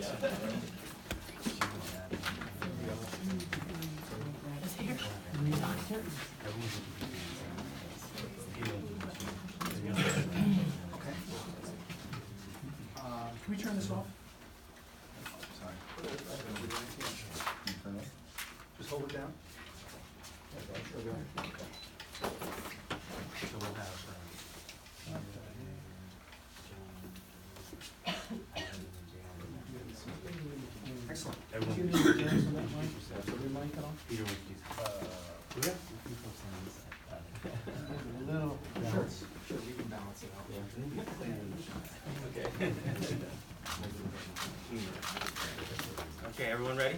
Can we turn this off? Sorry. Just hold it down. So we'll have, Excellent. everyone. Peter, will you turn on that mic? Every mic on? Peter, would you please? Yeah. A little. Sure, we can balance it out. Okay. Okay, everyone ready?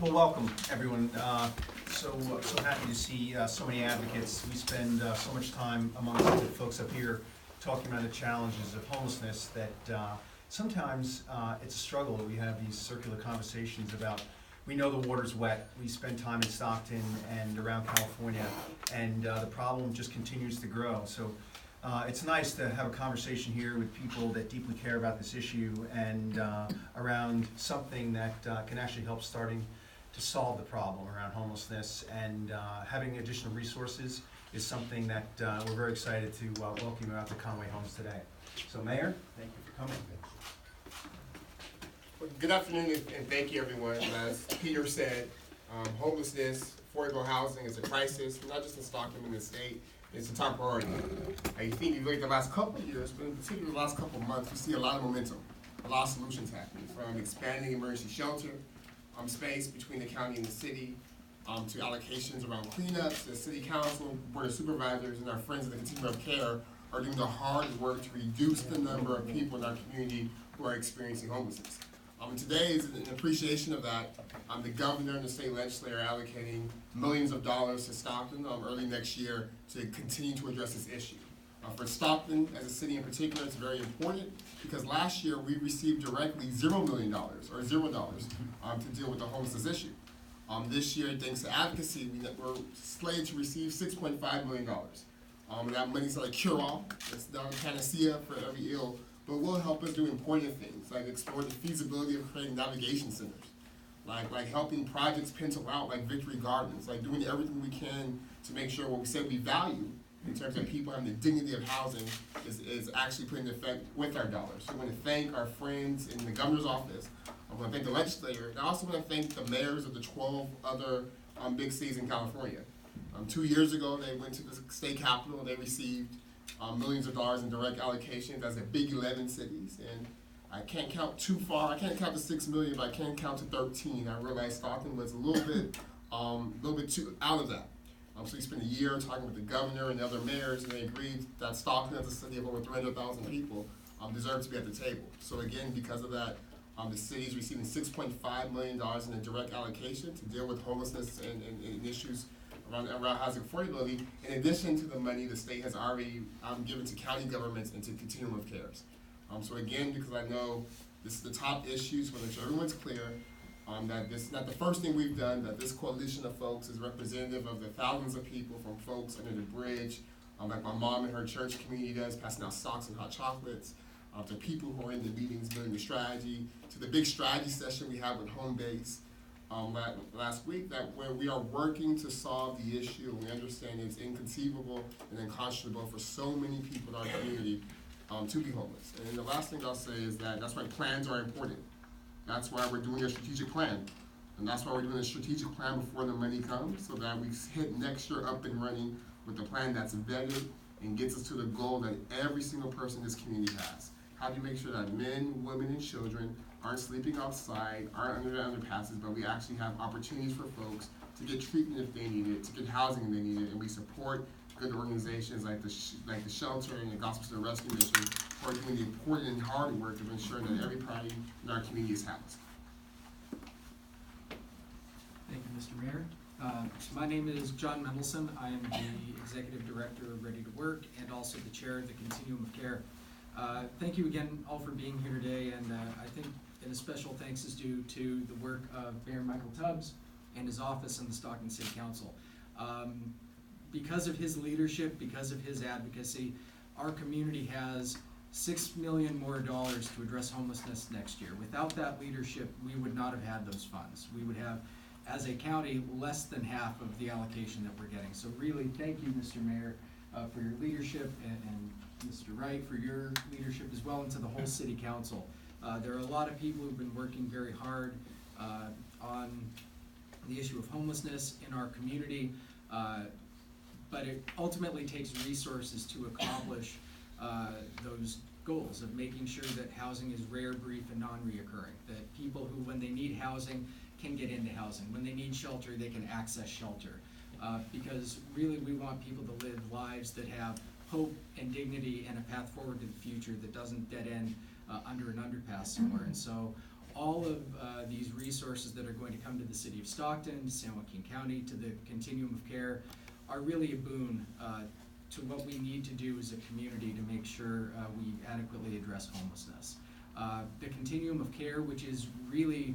Well, welcome, everyone. So happy to see so many advocates. We spend so much time amongst the folks up here talking about the challenges of homelessness that sometimes it's a struggle. We have these circular conversations about, we know the water's wet. We spend time in Stockton and around California, and the problem just continues to grow. So it's nice to have a conversation here with people that deeply care about this issue and around something that can actually help starting to solve the problem around homelessness, and having additional resources is something that we're very excited to welcome you out to Conway Homes today. So Mayor, thank you for coming. Well, good afternoon and thank you everyone. As Peter said, homelessness, affordable housing is a crisis, not just in Stockton, but in the state. It's a top priority. I think if you look at the last couple of years, but in particular the last couple of months, we see a lot of momentum, a lot of solutions happening, from expanding emergency shelter space between the county and the city, to allocations around cleanups. The city council, board of supervisors, and our friends in the continuum of care are doing the hard work to reduce the number of people in our community who are experiencing homelessness. Today is an appreciation of that. The governor and the state legislature are allocating millions of dollars to Stockton early next year to continue to address this issue. For Stockton, as a city in particular, it's very important because last year we received directly $0 million or $0 to deal with the homelessness issue. This year, thanks to advocacy, we're slated to receive $6.5 million. And that money's not a cure-all, it's not a panacea for every ill, but will help us do important things, like explore the feasibility of creating navigation centers, like helping projects pencil out, like Victory Gardens, like doing everything we can to make sure what we said we value in terms of people having the dignity of housing is actually put into effect with our dollars. So I want to thank our friends in the governor's office. I want to thank the legislature, and I also want to thank the mayors of the 12 other big cities in California. 2 years ago, they went to the state capitol and they received millions of dollars in direct allocations as a big 11 cities. And I can't count too far. I can't count to 6 million, but I can count to 13. I realized Stockton was a little bit too out of that. So we spent a year talking with the governor and the other mayors, and they agreed that Stockton, as a city of over 300,000 people, deserved to be at the table. So again, because of that, the city is receiving $6.5 million in a direct allocation to deal with homelessness and issues around housing affordability, in addition to the money the state has already given to county governments and to continuum of cares. So again, because I know this is the top issues, want to make sure everyone's clear that this is not the first thing we've done, that this coalition of folks is representative of the thousands of people, from folks under the bridge, like my mom and her church community does, passing out socks and hot chocolates, to people who are in the meetings building the strategy, to the big strategy session we had with Home Base last week, where we are working to solve the issue, and we understand it's inconceivable and unconscionable for so many people in our community to be homeless. And then the last thing I'll say is that that's why plans are important. That's why we're doing a strategic plan. And that's why we're doing a strategic plan before the money comes, so that we hit next year up and running with a plan that's vetted and gets us to the goal that every single person in this community has. How do you make sure that men, women, and children aren't sleeping outside, aren't under the underpasses, but we actually have opportunities for folks to get treatment if they need it, to get housing if they need it, and we support good organizations like the Shelter and the Gospel Center Rescue Mission who are doing the important and hard work of ensuring that everybody in our community is housed. Thank you, Mr. Mayor. My name is John Mendelson. I am the Executive Director of Ready to Work and also the Chair of the Continuum of Care. Thank you again all for being here today, and I think a special thanks is due to the work of Mayor Michael Tubbs and his office and the Stockton City Council. Because of his leadership, because of his advocacy, our community has $6 million more to address homelessness next year. Without that leadership, we would not have had those funds. We would have, as a county, less than half of the allocation that we're getting. So really, thank you, Mr. Mayor, for your leadership, and Mr. Wright for your leadership as well, and to the whole city council. There are a lot of people who've been working very hard on the issue of homelessness in our community, but it ultimately takes resources to accomplish those goals of making sure that housing is rare, brief, and non-reoccurring, that people who, when they need housing, can get into housing. When they need shelter, they can access shelter. Because really we want people to live lives that have hope and dignity and a path forward to the future that doesn't dead end under an underpass somewhere. And so all of these resources that are going to come to the city of Stockton, to San Joaquin County, to the continuum of care are really a boon to what we need to do as a community to make sure we adequately address homelessness. The continuum of care, which is really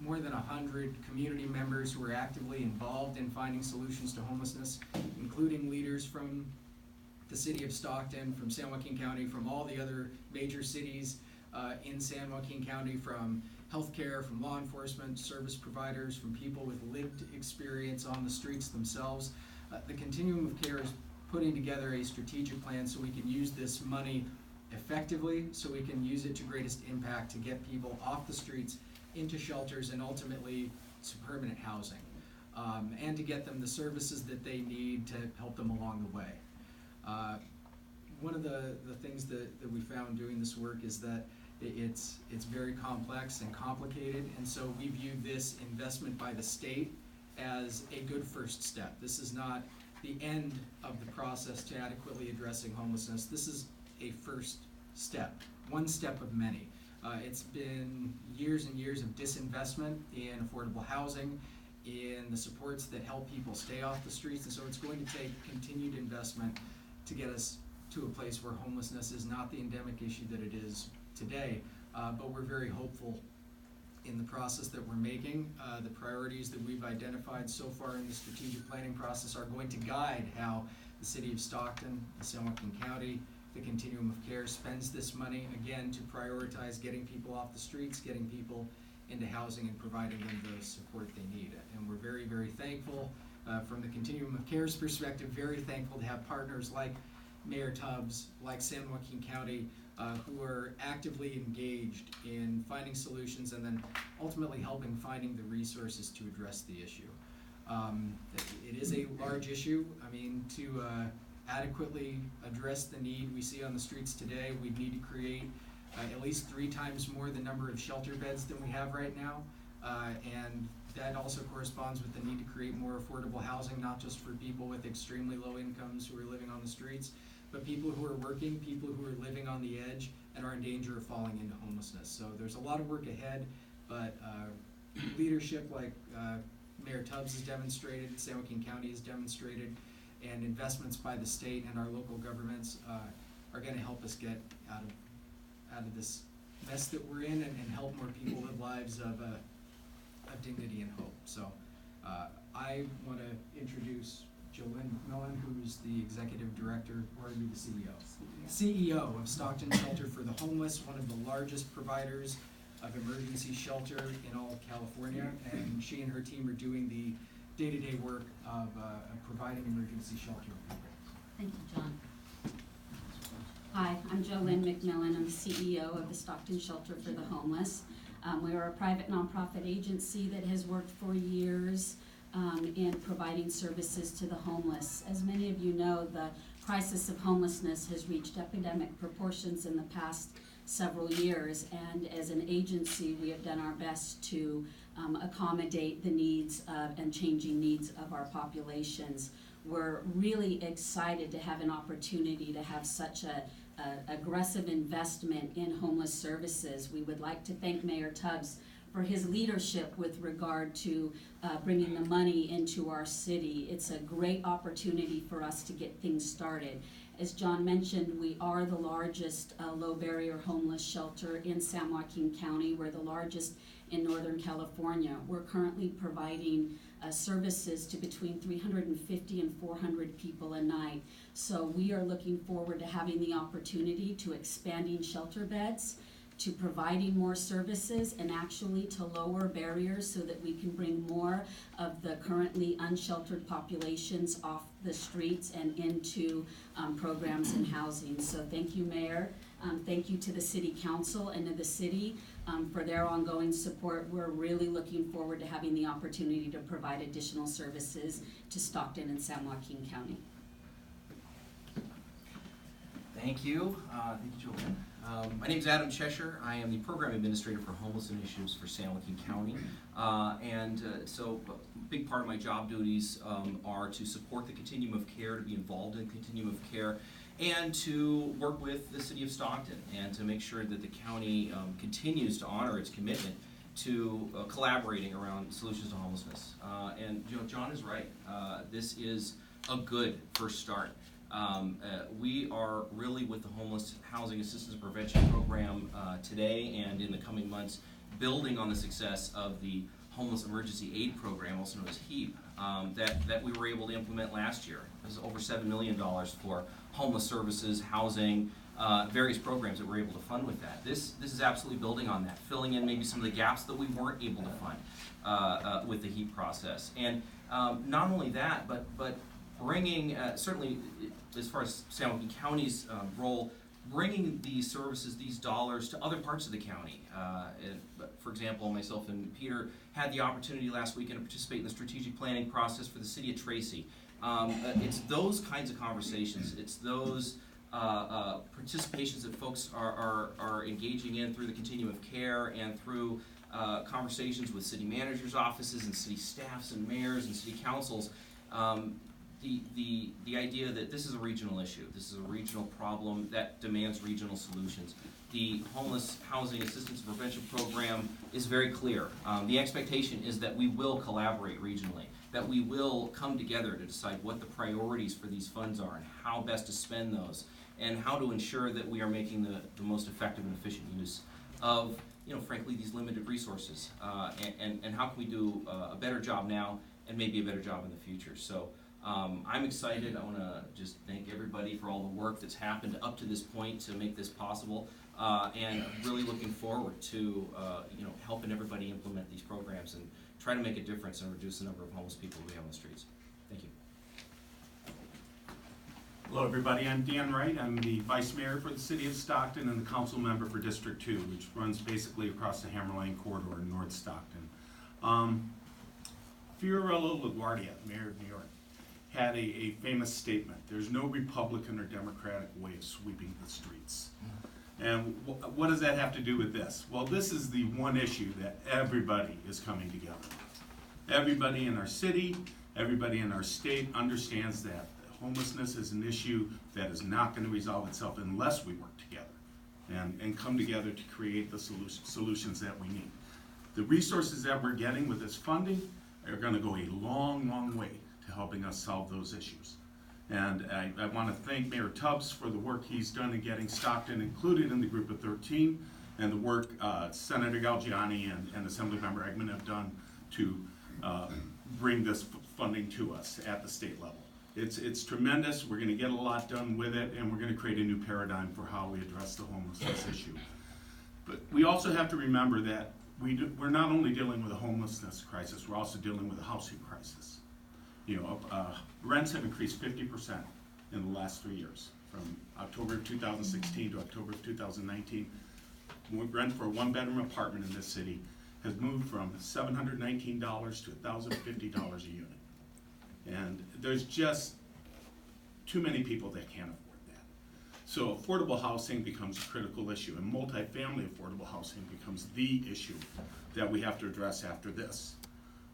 more than 100 community members who are actively involved in finding solutions to homelessness, including leaders from the city of Stockton, from San Joaquin County, from all the other major cities in San Joaquin County, from healthcare, from law enforcement, service providers, from people with lived experience on the streets themselves. The continuum of care is putting together a strategic plan so we can use this money effectively, so we can use it to greatest impact to get people off the streets into shelters and ultimately to permanent housing, and to get them the services that they need to help them along the way. One of the things that we found doing this work is that it's very complex and complicated, and so we view this investment by the state as a good first step. This is not the end of the process to adequately addressing homelessness. This is a first step, one step of many. It's been years and years of disinvestment in affordable housing, in the supports that help people stay off the streets, and so it's going to take continued investment to get us to a place where homelessness is not the endemic issue that it is today, but we're very hopeful in the process that we're making. The priorities that we've identified so far in the strategic planning process are going to guide how the city of Stockton, the San Joaquin County, the continuum of care spends this money, again, to prioritize getting people off the streets, getting people into housing, and providing them the support they need. And we're very, very thankful from the continuum of care's perspective, very thankful to have partners like Mayor Tubbs, like San Joaquin County, who are actively engaged in finding solutions and then ultimately helping finding the resources to address the issue. It is a large issue. I mean, to adequately address the need we see on the streets today, we need to create at least 3 times more the number of shelter beds than we have right now, and that also corresponds with the need to create more affordable housing, not just for people with extremely low incomes who are living on the streets, but people who are working, people who are living on the edge and are in danger of falling into homelessness. So there's a lot of work ahead, but leadership like Mayor Tubbs has demonstrated, San Joaquin County has demonstrated, and investments by the state and our local governments are going to help us get out of this mess that we're in, and help more people live lives of dignity and hope. So I want to introduce Jolynn McMillan, who's the Executive Director, or are you the CEO? CEO of Stockton Shelter for the Homeless, one of the largest providers of emergency shelter in all of California, and she and her team are doing the day-to-day work of providing emergency shelter. Thank you, John. Hi, I'm Jolynn McMillan. I'm the CEO of the Stockton Shelter for the Homeless. We are a private nonprofit agency that has worked for years in providing services to the homeless. As many of you know, the crisis of homelessness has reached epidemic proportions in the past several years, and as an agency we have done our best to accommodate the needs and changing needs of our populations. We're really excited to have an opportunity to have such a aggressive investment in homeless services. We would like to thank Mayor Tubbs for his leadership with regard to bringing the money into our city. It's a great opportunity for us to get things started. As John mentioned, we are the largest low barrier homeless shelter in San Joaquin County. We're the largest in Northern California. We're currently providing services to between 350 and 400 people a night. So we are looking forward to having the opportunity to expanding shelter beds, to providing more services, and actually to lower barriers so that we can bring more of the currently unsheltered populations off the streets and into programs and housing. So thank you, Mayor. Thank you to the City Council and to the city for their ongoing support. We're really looking forward to having the opportunity to provide additional services to Stockton and San Joaquin County. Thank you. Thank you, Joanne. My name is Adam Cheshire. I am the Program Administrator for Homeless Initiatives for San Joaquin County. So a big part of my job duties are to support the continuum of care, to be involved in the continuum of care, and to work with the City of Stockton and to make sure that the county continues to honor its commitment to collaborating around solutions to homelessness. And John is right. This is a good first start. We are really, with the Homeless Housing Assistance Prevention Program today and in the coming months, building on the success of the Homeless Emergency Aid Program, also known as HEAP, that we were able to implement last year. It was over $7 million for homeless services, housing, various programs that we're able to fund with that. This is absolutely building on that, filling in maybe some of the gaps that we weren't able to fund with the HEAP process. And not only that, but bringing, certainly as far as San Joaquin County's role, bringing these services, these dollars to other parts of the county. For example, myself and Peter had the opportunity last weekend to participate in the strategic planning process for the city of Tracy. It's those kinds of conversations, it's those participations that folks are engaging in through the continuum of care and through conversations with city managers' offices and city staffs and mayors and city councils. The idea that this is a regional issue, this is a regional problem that demands regional solutions. The Homeless Housing Assistance Prevention Program is very clear. The expectation is that we will collaborate regionally, that we will come together to decide what the priorities for these funds are and how best to spend those, and how to ensure that we are making the most effective and efficient use of, frankly, these limited resources, and how can we do a better job now and maybe a better job in the future. So I'm excited. I want to just thank everybody for all the work that's happened up to this point to make this possible, and really looking forward to helping everybody implement these programs and try to make a difference and reduce the number of homeless people we have on the streets. Thank you. Hello everybody, I'm Dan Wright. I'm the Vice Mayor for the City of Stockton and the Council Member for District 2, which runs basically across the Hammer Lane corridor in North Stockton. Fiorello LaGuardia, Mayor of New York, had a famous statement: there's no Republican or Democratic way of sweeping the streets. And what does that have to do with this? Well, this is the one issue that everybody is coming together. Everybody in our city, everybody in our state understands that homelessness is an issue that is not going to resolve itself unless we work together and come together to create the solutions that we need. The resources that we're getting with this funding are going to go a long, long way to helping us solve those issues. And I want to thank Mayor Tubbs for the work he's done in getting Stockton included in the group of 13, and the work Senator Galgiani and Assemblymember Eggman have done to bring this funding to us at the state level. It's tremendous. We're going to get a lot done with it, and we're going to create a new paradigm for how we address the homelessness issue. But we also have to remember that we're not only dealing with a homelessness crisis, we're also dealing with a housing crisis. Rents have increased 50% in the last 3 years, from October of 2016 to October of 2019. Rent for a one-bedroom apartment in this city has moved from $719 to $1,050 a unit. And there's just too many people that can't afford that. So affordable housing becomes a critical issue, and multifamily affordable housing becomes the issue that we have to address after this.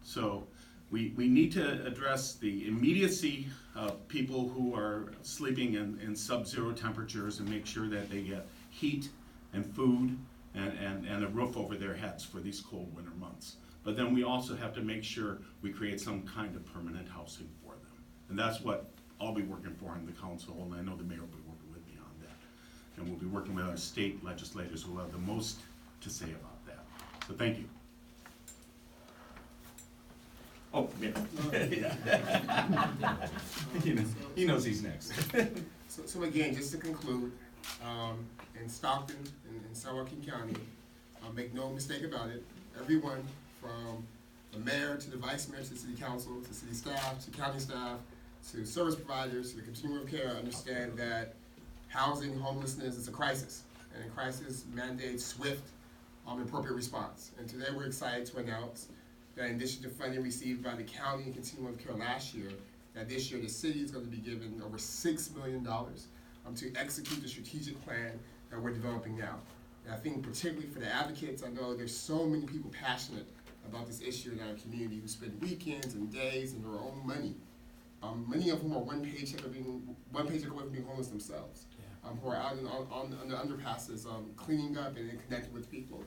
So we need to address the immediacy of people who are sleeping in sub-zero temperatures and make sure that they get heat and food and a roof over their heads for these cold winter months. But then we also have to make sure we create some kind of permanent housing for them. And that's what I'll be working for in the council, and I know the mayor will be working with me on that. And we'll be working with our state legislators who will have the most to say about that. So thank you. Oh, yeah. He knows he's next. So again, just to conclude, in Stockton, in San Joaquin County, make no mistake about it, everyone from the mayor to the vice mayor to the city council, to city staff, to county staff, to service providers, to the continuum of care, understand that housing, homelessness is a crisis, and a crisis mandates swift, appropriate response. And today we're excited to announce that in addition to funding received by the county and continuum of care last year, that this year the city is going to be given over $6 million to execute the strategic plan that we're developing now. And I think particularly for the advocates, I know there's so many people passionate about this issue in our community who spend weekends and days and their own money. Many of whom are one paycheck away from being homeless themselves. Who are out on the underpasses, cleaning up and connecting with people.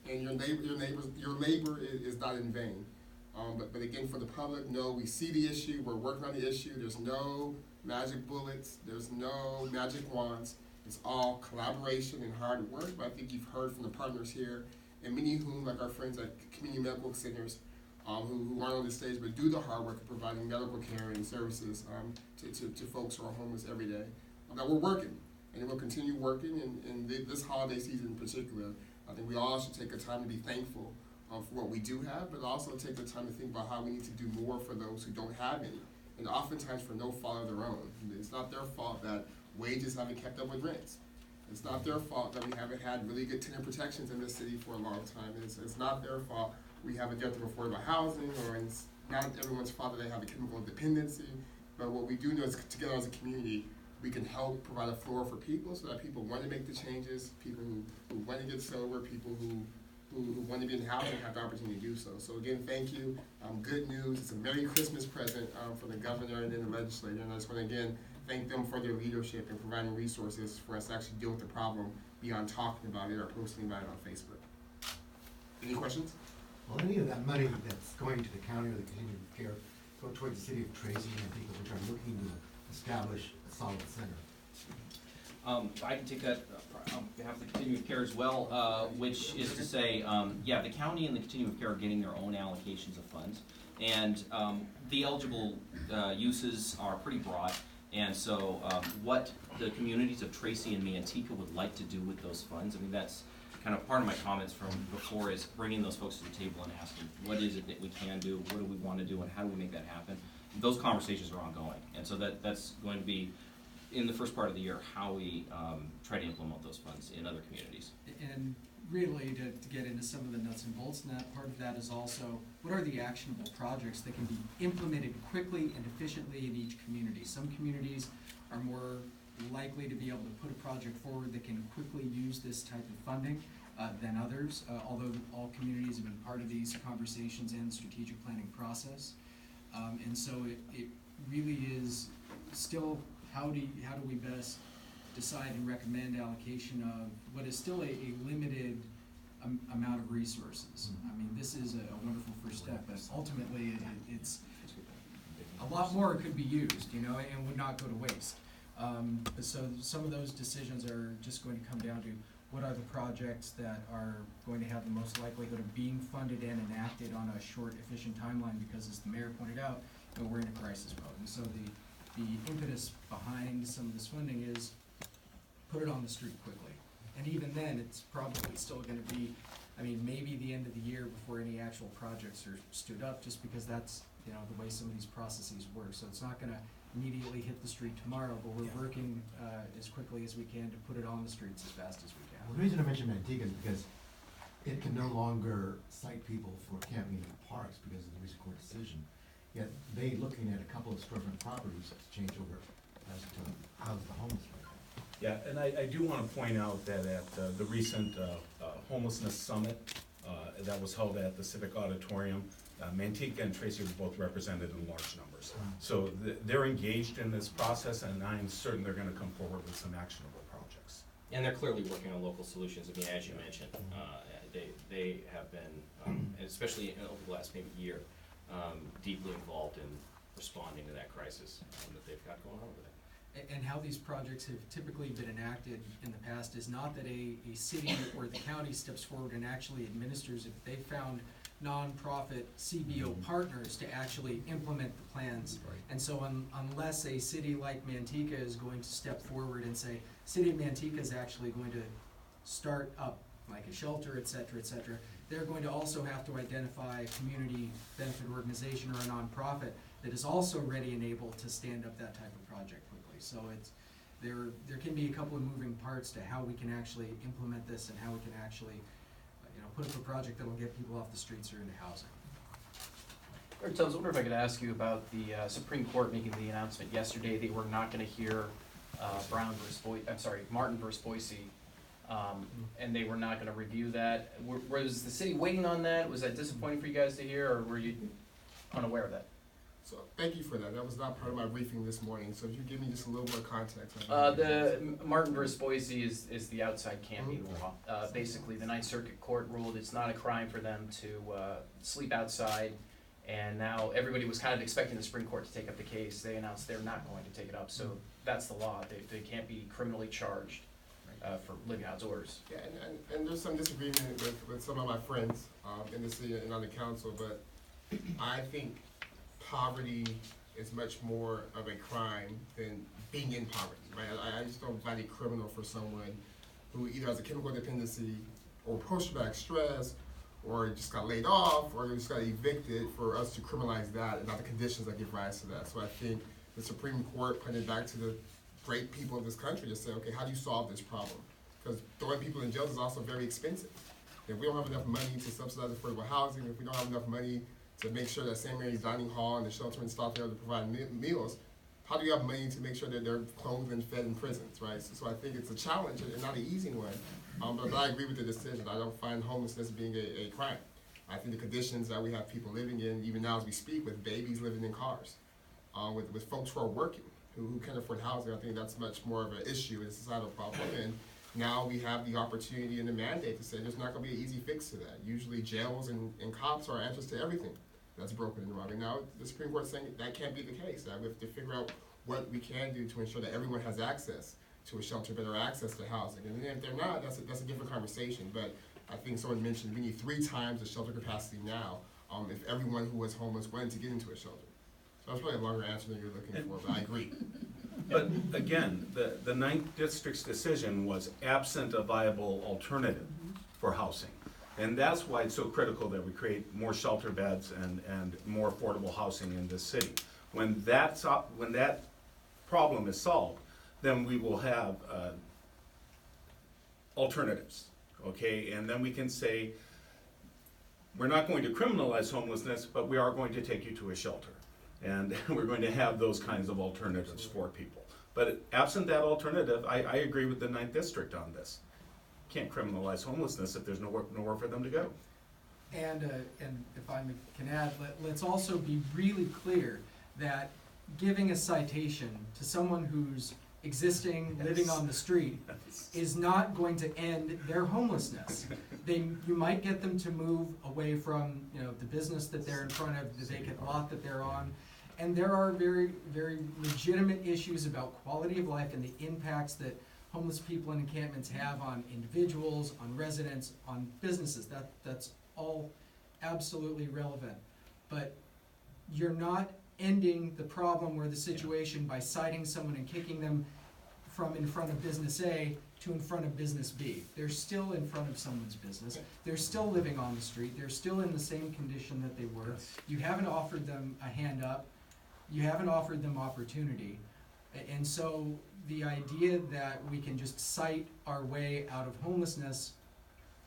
And your labor is not in vain. But again, for the public, no, we see the issue, we're working on the issue, there's no magic bullets, there's no magic wands, it's all collaboration and hard work. But I think you've heard from the partners here, and many of whom, like our friends at community medical centers, who aren't on the stage, but do the hard work of providing medical care and services to folks who are homeless every day, that we're working. And we'll continue working, and this holiday season in particular, I think we all should take a time to be thankful for what we do have, but also take the time to think about how we need to do more for those who don't have any, and oftentimes for no fault of their own. It's not their fault that wages haven't kept up with rents. It's not their fault that we haven't had really good tenant protections in this city for a long time. It's not their fault we have a dearth of affordable housing, or it's not everyone's fault that they have a chemical dependency. But what we do know is together as a community, we can help provide a floor for people so that people want to make the changes, people who want to get sober, people who want to be in housing have the opportunity to do so. So again, thank you. Good news. It's a Merry Christmas present for the governor and then the legislator. And I just want to again thank them for their leadership and providing resources for us to actually deal with the problem beyond talking about it or posting about it on Facebook. Any questions? Well, any of that money that's going to the county or the continuum of care go towards the city of Tracy and people which are looking to establish a solid center? I can take that on behalf of the continuum of care as well, which is to say, yeah, the county and the continuum of care are getting their own allocations of funds, and the eligible uses are pretty broad. And so, what the communities of Tracy and Manteca would like to do with those funds, I mean, that's kind of part of my comments from before, is bringing those folks to the table and asking, what is it that we can do, what do we want to do, and how do we make that happen? Those conversations are ongoing, and so that's going to be, in the first part of the year, how we try to implement those funds in other communities. And really, to get into some of the nuts and bolts, and that part of that is also, what are the actionable projects that can be implemented quickly and efficiently in each community? Some communities are more likely to be able to put a project forward that can quickly use this type of funding than others, although all communities have been part of these conversations and the strategic planning process. And so it really is still, how do we best decide and recommend allocation of what is still a limited amount of resources. I mean, this is a wonderful first step, but ultimately it's a lot more could be used, and would not go to waste. So some of those decisions are just going to come down to what are the projects that are going to have the most likelihood of being funded and enacted on a short, efficient timeline, because as the mayor pointed out, we're in a crisis mode. And so the impetus behind some of this funding is put it on the street quickly. And even then, it's probably still going to be, maybe the end of the year before any actual projects are stood up, just because that's, the way some of these processes work. So it's not going to immediately hit the street tomorrow, but we're working as quickly as we can to put it on the streets as fast as we can. Well, the reason I mentioned Manteca is because it can no longer cite people for camping in the parks because of the recent court decision. Yet they looking at a couple of storefront properties to change over as to house the homeless right now. Yeah, and I do want to point out that at the recent homelessness summit that was held at the Civic Auditorium, Manteca and Tracy were both represented in large numbers. So they're engaged in this process, and I'm certain they're going to come forward with some actionable projects. And they're clearly working on local solutions. As you mentioned, they have been, and especially over the last maybe year, deeply involved responding to that crisis that they've got going on over there. And how these projects have typically been enacted in the past is not that a city or the county steps forward and actually administers it. They found nonprofit CBO partners to actually implement the plans. Right. And so unless a city like Manteca is going to step forward and say, City of Manteca is actually going to start up like a shelter, et cetera, they're going to also have to identify a community benefit organization or a nonprofit that is also ready and able to stand up that type of project quickly. So there can be a couple of moving parts to how we can actually implement this and how we can actually put up a project that will get people off the streets or into housing. Tubbs, I wonder if I could ask you about the Supreme Court making the announcement yesterday they were not going to hear Martin versus Boise, and they were not going to review that. Was the city waiting on that? Was that disappointing for you guys to hear, or were you unaware of that? So thank you for that. That was not part of my briefing this morning. So if you give me just a little more context. The Martin versus Boise is the outside camping law. Basically, the Ninth Circuit Court ruled it's not a crime for them to sleep outside, and now everybody was kind of expecting the Supreme Court to take up the case. They announced they're not going to take it up, so that's the law. They can't be criminally charged for living outdoors. Yeah, and there's some disagreement with some of my friends in the city and on the council, but I think poverty is much more of a crime than being in poverty, right? I just don't find it criminal for someone who either has a chemical dependency or post-traumatic stress or just got laid off or just got evicted for us to criminalize that and not the conditions that give rise to that. So I think the Supreme Court put it back to the great people of this country to say, okay, how do you solve this problem? Because throwing people in jail is also very expensive. If we don't have enough money to subsidize affordable housing, if we don't have enough money to make sure that St. Mary's Dining Hall and the shelter in Stockton are to provide meals, how do you have money to make sure that they're clothed and fed in prisons, right? So I think it's a challenge and not an easy one, but I agree with the decision. I don't find homelessness being a crime. I think the conditions that we have people living in, even now as we speak, with babies living in cars, with folks who are working, who can't afford housing, I think that's much more of an issue and a societal problem. And now we have the opportunity and the mandate to say there's not going to be an easy fix to that. Usually jails and cops are answers to everything that's broken and wrong. And now the Supreme Court is saying that can't be the case. That we have to figure out what we can do to ensure that everyone has access to a shelter, better access to housing. And then if they're not, that's a different conversation. But I think someone mentioned we need 3 times the shelter capacity now if everyone who was homeless wanted to get into a shelter. So that's probably a longer answer than you're looking for, but I agree. But again, the Ninth District's decision was absent a viable alternative for housing. And that's why it's so critical that we create more shelter beds and more affordable housing in this city. When that problem is solved, then we will have alternatives, okay? And then we can say, we're not going to criminalize homelessness, but we are going to take you to a shelter. And we're going to have those kinds of alternatives for people. But absent that alternative, I agree with the Ninth District on this. Can't criminalize homelessness if there's nowhere for them to go. And if I can add, let's also be really clear that giving a citation to someone who's existing, living on the street, is not going to end their homelessness. You might get them to move away from the business that they're in front of, the vacant lot that they're on, and there are very, very legitimate issues about quality of life and the impacts that homeless people in encampments have on individuals, on residents, on businesses. That's all absolutely relevant. But you're not ending the problem or the situation by citing someone and kicking them from in front of business A to in front of business B. They're still in front of someone's business. They're still living on the street. They're still in the same condition that they were. You haven't offered them a hand up. You haven't offered them opportunity. And so the idea that we can just cite our way out of homelessness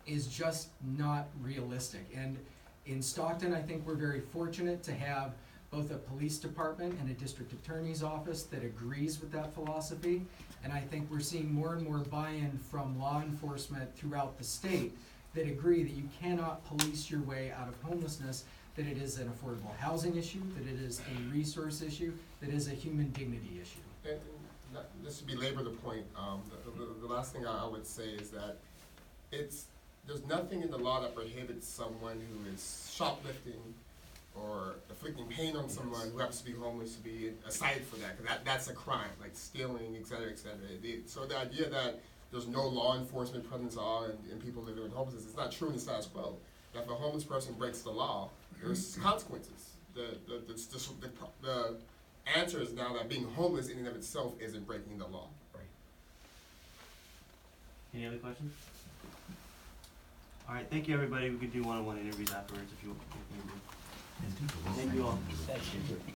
is just not realistic. And in Stockton, I think we're very fortunate to have both a police department and a district attorney's office that agrees with that philosophy. And I think we're seeing more and more buy-in from law enforcement throughout the state that agree that you cannot police your way out of homelessness, that it is an affordable housing issue, that it is a resource issue, that it is a human dignity issue. And just to belabor the point, the last thing I would say is that there's nothing in the law that prohibits someone who is shoplifting or inflicting pain on someone who happens to be homeless to be cited for that, because that's a crime, like stealing, et cetera, et cetera. So the idea that there's no law enforcement presence at all and people living with homelessness, it's not true in the status quo. That if a homeless person breaks the law, there's consequences. The answer is now that being homeless in and of itself isn't breaking the law. Any other questions? All right, thank you, everybody. We could do one-on-one interviews afterwards if you want. Thank you all.